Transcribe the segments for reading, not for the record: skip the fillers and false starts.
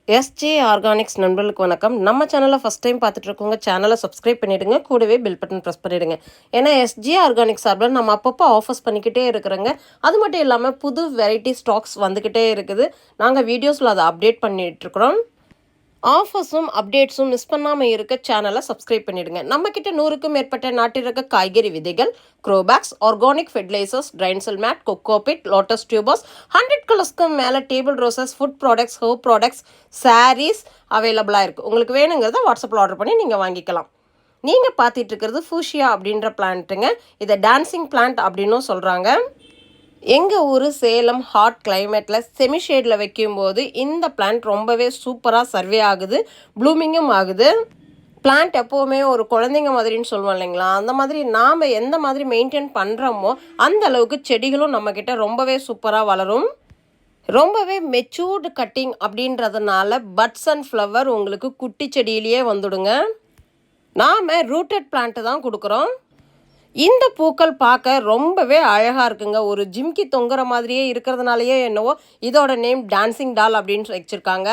SJ organics நண்பர்களுக்கு வணக்கம். நம்ம சேனலை ஃபஸ்ட் டைம் பார்த்துட்டு இருக்கவங்க சேனலை சப்ஸ்கிரைப் பண்ணிவிடுங்க, கூடவே பெல் பட்டன் ப்ரெஸ் பண்ணிவிடுங்க. ஏன்னா எஸ்ஜே ஆர்கானிக்ஸ் சார்பில் நம்ம அப்பப்போ ஆஃபர்ஸ் பண்ணிக்கிட்டே இருக்கிறோங்க. அது மட்டும் இல்லாமல் புது வெரைட்டி ஸ்டாக்ஸ் வந்துக்கிட்டே இருக்குது. நாங்கள் வீடியோஸில் அதை அப்டேட் பண்ணிகிட்ருக்குறோம். ஆஃபர்ஸும் அப்டேட்ஸும் மிஸ் பண்ணாமல் இருக்க சேனலை சப்ஸ்கிரைப் பண்ணிவிடுங்க. நம்மக்கிட்ட 100க்கும் மேற்பட்ட நாட்டு ரக காய்கறி விதைகள், க்ரோபேக்ஸ், ஆர்கானிக் ஃபெர்டிலைசர்ஸ், ட்ரைன்சல் மேட், கொக்கோபிட், லோட்டஸ் டியூபர்ஸ், 100 கலர்ஸ்க்கும் மேலே டேபிள் ரோசஸ், ஃபுட் ப்ராடக்ட்ஸ், ஹோப் ப்ராடக்ட்ஸ், சாரீஸ் அவைலபிளாக இருக்குது. உங்களுக்கு வேணுங்கிறத வாட்ஸ்அப்பில் ஆர்டர் பண்ணி நீங்கள் வாங்கிக்கலாம். நீங்கள் பார்த்துட்டு இருக்கிறது ஃபூஷியா அப்படின்ற பிளான்ட்டுங்க. இதை டான்சிங் பிளான்ட் அப்படின்னும் சொல்கிறாங்க. எங்கள் ஊர் சேலம் ஹாட் கிளைமேட்டில் செமி ஷேடில் வைக்கும்போது இந்த பிளான்ட் ரொம்பவே சூப்பராக சர்வே ஆகுது, ப்ளூமிங்கும் ஆகுது. பிளான்ட் எப்போவுமே ஒரு குழந்தைங்க மாதிரின்னு சொல்லுவோம் இல்லைங்களா, அந்த மாதிரி நாம் எந்த மாதிரி மெயின்டைன் பண்ணுறோமோ அந்த அளவுக்கு செடிகளும் நம்மக்கிட்ட ரொம்பவே சூப்பராக வளரும். ரொம்பவே மெச்சூர்டு கட்டிங் அப்படின்றதுனால பட்ஸ் அண்ட் ஃப்ளவர் உங்களுக்கு குட்டி செடியிலேயே வந்துடுங்க. நாம் ரூட்டட் பிளான்ட்டு தான் கொடுக்குறோம். இந்த பூக்கள் பார்க்க ரொம்பவே அழகாக இருக்குங்க. ஒரு ஜிம்கி தொங்குற மாதிரியே இருக்கிறதுனாலயே என்னவோ இதோட நேம் டான்சிங் டால் அப்படின்னு வச்சுருக்காங்க.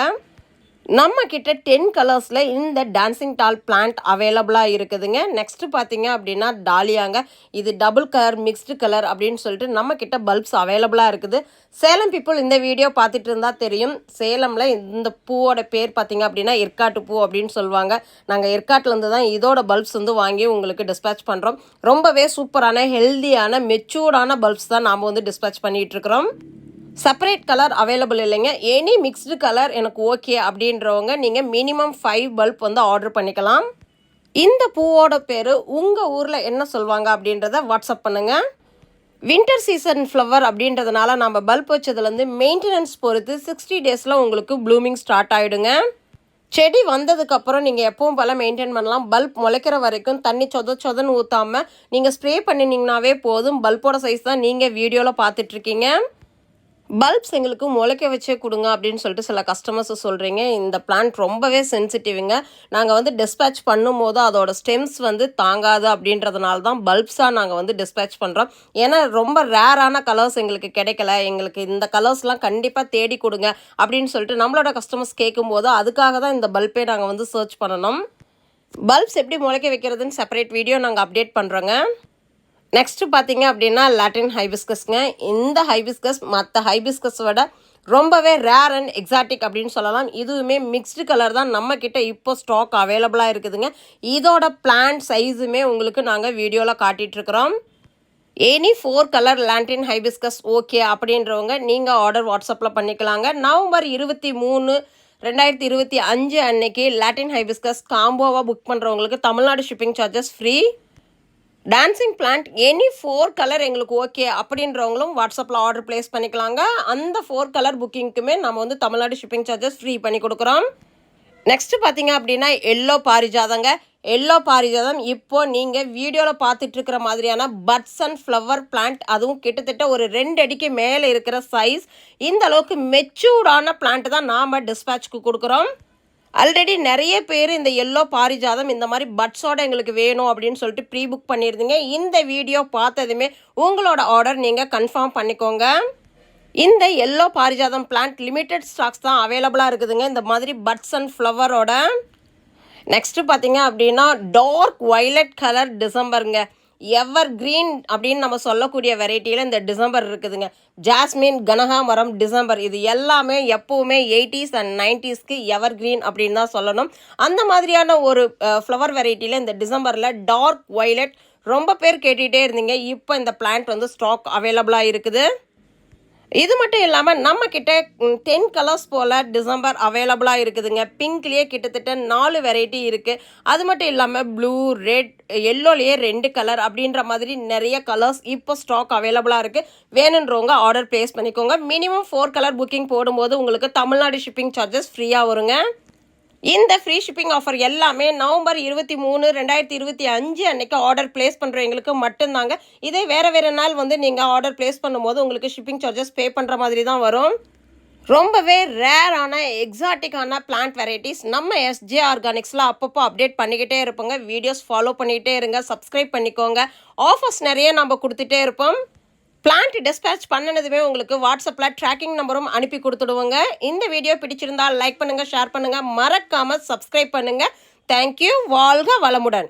நம்ம கிட்ட 10 கலர்ஸில் இந்த டான்சிங் டால் பிளான்ட் அவைலபிளாக இருக்குதுங்க. நெக்ஸ்ட்டு பார்த்தீங்க அப்படின்னா டாலியாங்க. இது டபுள் கலர், மிக்ஸ்டு கலர் அப்படின்னு சொல்லிட்டு நம்ம கிட்ட பல்ப்ஸ் அவைலபிளாக இருக்குது. சேலம் பீப்புள் இந்த வீடியோ பார்த்துட்டு இருந்தால் தெரியும். சேலமில் இந்த பூவோட பேர் பார்த்தீங்க அப்படின்னா ஏற்காட்டு பூ அப்படின்னு சொல்லுவாங்க. நாங்கள் ஏற்காட்டிலேருந்து தான் இதோட பல்ப்ஸ் வந்து வாங்கி உங்களுக்கு டிஸ்பேச் பண்ணுறோம். ரொம்பவே சூப்பரான, ஹெல்தியான, மெச்சூர்டான பல்ப்ஸ் தான் நாம் வந்து டிஸ்பேச் பண்ணிகிட்ருக்குறோம். செப்பரேட் கலர் அவைலபிள் இல்லைங்க. எனி மிக்ஸ்டு கலர் எனக்கு ஓகே அப்படின்றவங்க நீங்கள் மினிமம் 5 பல்ப் வந்து ஆர்டர் பண்ணிக்கலாம். இந்த பூவோட பேர் உங்கள் ஊரில் என்ன சொல்லுவாங்க அப்படின்றத வாட்ஸ்அப் பண்ணுங்கள். வின்டர் சீசன் ஃப்ளவர் அப்படின்றதுனால நம்ம பல்ப் வச்சதுலேருந்து மெயின்டெனன்ஸ் பொறுத்து 60 டேஸில் உங்களுக்கு ப்ளூமிங் ஸ்டார்ட் ஆகிடுங்க. செடி வந்ததுக்கப்புறம் நீங்கள் எப்பவும் போல் மெயின்டைன் பண்ணலாம். பல்ப் முளைக்கிற வரைக்கும் தண்ணி சொதன்னு ஊற்றாமல் நீங்கள் ஸ்ப்ரே பண்ணினீங்கனாவே போதும். பல்போட சைஸ் தான் நீங்கள் வீடியோவில் பார்த்துட்ருக்கீங்க. பல்ப்ஸ் எங்களுக்கு முளைக்க வச்சே கொடுங்க அப்படின்னு சொல்லிட்டு சில கஸ்டமர்ஸை சொல்கிறீங்க. இந்த பிளான்ட் ரொம்பவே சென்சிட்டிவ்ங்க. நாங்கள் வந்து டிஸ்பேச் பண்ணும்போது அதோட ஸ்டெம்ஸ் வந்து தாங்காது அப்படின்றதுனால தான் பல்ப்ஸாக நாங்கள் வந்து டிஸ்பேச் பண்ணுறோம். ஏன்னா ரொம்ப ரேரான கலர்ஸ் எங்களுக்கு கிடைக்கல, எங்களுக்கு இந்த கலர்ஸ்லாம் கண்டிப்பாக தேடி கொடுங்க அப்படின்னு சொல்லிட்டு நம்மளோட கஸ்டமர்ஸ் கேட்கும்போது அதுக்காக தான் இந்த பல்பே நாங்கள் வந்து சர்ச் பண்ணணும். பல்ப்ஸ் எப்படி முளைக்க வைக்கிறதுன்னு செப்பரேட் வீடியோ நாங்கள் அப்டேட் பண்ணுறோங்க. நெக்ஸ்ட்டு பார்த்தீங்க அப்படின்னா லாட்டின் ஹைபிஸ்கஸ்ங்க. இந்த ஹைபிஸ்கஸ் மற்ற ஹைபிஸ்கஸ் விட ரொம்பவே ரேர் அண்ட் எக்ஸாட்டிக் அப்படின்னு சொல்லலாம். இதுவுமே மிக்ஸ்டு கலர் தான் நம்மக்கிட்ட இப்போ ஸ்டாக் அவைலபிளாக இருக்குதுங்க. இதோட பிளான்ட் சைஸுமே உங்களுக்கு நாங்கள் வீடியோவில் காட்டிகிட்ருக்குறோம். எனி 4 கலர் லாட்டின் ஹைபிஸ்கஸ் ஓகே அப்படின்றவங்க நீங்கள் ஆர்டர் வாட்ஸ்அப்பில் பண்ணிக்கலாங்க. நவம்பர் 23, 2025 அன்னைக்கு லாட்டின் ஹைபிஸ்கஸ் காம்போவாக புக் பண்ணுறவங்களுக்கு Tamil Nadu shipping charges free. Dancing plant any 4 colour எங்களுக்கு ஓகே அப்படின்றவங்களும் வாட்ஸ்அப்பில் ஆர்டர் ப்ளேஸ் பண்ணிக்கலாங்க. அந்த 4 கலர் புக்கிங்க்குமே நம்ம வந்து தமிழ்நாடு ஷிப்பிங் சார்ஜஸ் ஃப்ரீ பண்ணி கொடுக்குறோம். நெக்ஸ்ட்டு பார்த்தீங்க அப்படின்னா எல்லோ பாரிஜாதங்க. எல்லோ பாரிஜாதம் இப்போது நீங்கள் வீடியோவில் பார்த்துட்ருக்கிற மாதிரியான பட்ஸ் அண்ட் ஃப்ளவர் பிளான்ட், அதுவும் கிட்டத்தட்ட ஒரு 2 அடிக்கு மேலே இருக்கிற சைஸ். இந்த அளவுக்கு மெச்சூர்டான பிளான்ட் தான் நாம் டிஸ்பேச்சுக்கு கொடுக்குறோம். ஆல்ரெடி நிறைய பேர் இந்த எல்லோ பாரிஜாதம் இந்த மாதிரி பட்ஸோட எங்களுக்கு வேணும் அப்படின்னு சொல்லிட்டு ப்ரீ புக் பண்ணியிருந்தீங்க. இந்த வீடியோ பார்த்ததுமே உங்களோட ஆர்டர் நீங்கள் கன்ஃபார்ம் பண்ணிக்கோங்க. இந்த எல்லோ பாரிஜாதம் பிளான்ட் லிமிட்டட் ஸ்டாக்ஸ் தான் அவைலபிளாக இருக்குதுங்க, இந்த மாதிரி பட்ஸ் அண்ட் ஃப்ளவரோட. நெக்ஸ்ட்டு பார்த்தீங்க அப்படின்னா டார்க் வயலட் கலர் டிசம்பருங்க. எவர் கிரீன் அப்படின்னு நம்ம சொல்லக்கூடிய வெரைட்டியில் இந்த டிசம்பர் இருக்குதுங்க. ஜாஸ்மின், கனகாமரம், டிசம்பர் இது எல்லாமே எப்போவுமே 80s அண்ட் 90ஸ்க்கு எவர் கிரீன் அப்படின்னு தான் சொல்லணும். அந்த மாதிரியான ஒரு ஃப்ளவர் வெரைட்டியில் இந்த டிசம்பரில் டார்க் வயலட் ரொம்ப பேர் கேட்டுகிட்டே இருந்தீங்க. இப்போ இந்த பிளான்ட் வந்து ஸ்டாக் அவைலபிளாக இருக்குது. இது மட்டும் இல்லாமல் நம்மக்கிட்ட 10 கலர்ஸ் போல் டிசம்பர் அவைலபிளாக இருக்குதுங்க. பிங்க்லேயே கிட்டத்தட்ட 4 வெரைட்டி இருக்குது. அது மட்டும் இல்லாமல் ப்ளூ, ரெட், எல்லோலேயே 2 கலர் அப்படின்ற மாதிரி நிறைய கலர்ஸ் இப்போ ஸ்டாக் அவைலபிளாக இருக்குது. வேணுன்றவங்க ஆர்டர் ப்ளேஸ் பண்ணிக்கோங்க. மினிமம் 4 கலர் புக்கிங் போடும்போது உங்களுக்கு தமிழ்நாடு ஷிப்பிங் சார்ஜஸ் ஃப்ரீயாக வருங்க. இந்த ஃப்ரீ ஷிப்பிங் ஆஃபர் எல்லாமே நவம்பர் 23, 2025 அன்றைக்கி ஆர்டர் ப்ளேஸ் பண்ணுறவங்களுக்கு மட்டும்தாங்க. இதே வேறு நாள் வந்து நீங்கள் ஆர்டர் ப்ளேஸ் பண்ணும்போது உங்களுக்கு ஷிப்பிங் சார்ஜஸ் பே பண்ணுற மாதிரி தான் வரும். ரொம்பவே ரேரான எக்ஸாட்டிக்கான பிளான்ட் வெரைட்டிஸ் நம்ம எஸ்ஜே ஆர்கானிக்ஸில் அப்பப்போ அப்டேட் பண்ணிக்கிட்டே இருப்போங்க. வீடியோஸ் ஃபாலோ பண்ணிக்கிட்டே இருங்க, சப்ஸ்கிரைப் பண்ணிக்கோங்க. ஆஃபர்ஸ் நிறைய நம்ம கொடுத்துட்டே இருப்போம். பிளான்ட் டிஸ்பேச் பண்ணினதுமே உங்களுக்கு வாட்ஸ்அப்பில் ட்ராக்கிங் நம்பரும் அனுப்பி கொடுத்துடுவோங்க. இந்த வீடியோ பிடிச்சிருந்தால் லைக் பண்ணுங்கள், ஷேர் பண்ணுங்கள், மறக்காமல் சப்ஸ்கிரைப் பண்ணுங்கள். தேங்க்யூ. வாழ்க வளமுடன்.